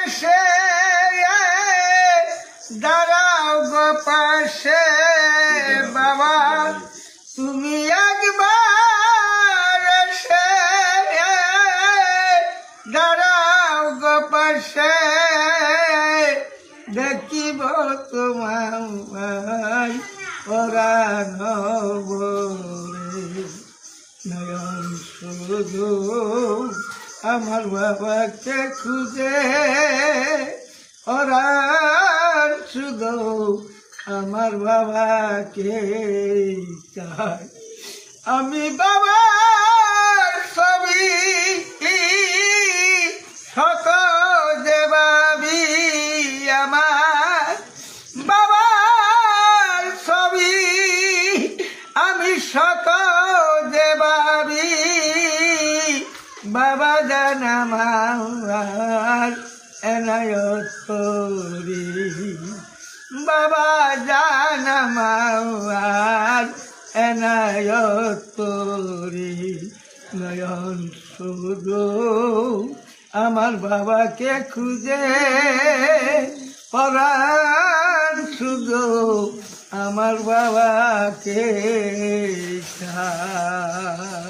এসে দাঁড়াও গো পাশে বাবা, তুমি একবার এসে দাঁড়াও গো পাশে, দেখিব তোমায় পরানো বরে। নয়ন শুধু আমার বাবাকে খুঁজে, পরাণ শুধু আমার বাবাকে চাই। আমি বাবার ছবি সকলে ভাবি, আমার বাবার ছবি আমি সকলে ভাবি। বাবা জান আমার এনায়ত করি, বাবা জান আমার এনায়ত করি। নয়ন শুধু আমার বাবাকে খুঁজে, পরাণ শুধু আমার বাবাকে চায়।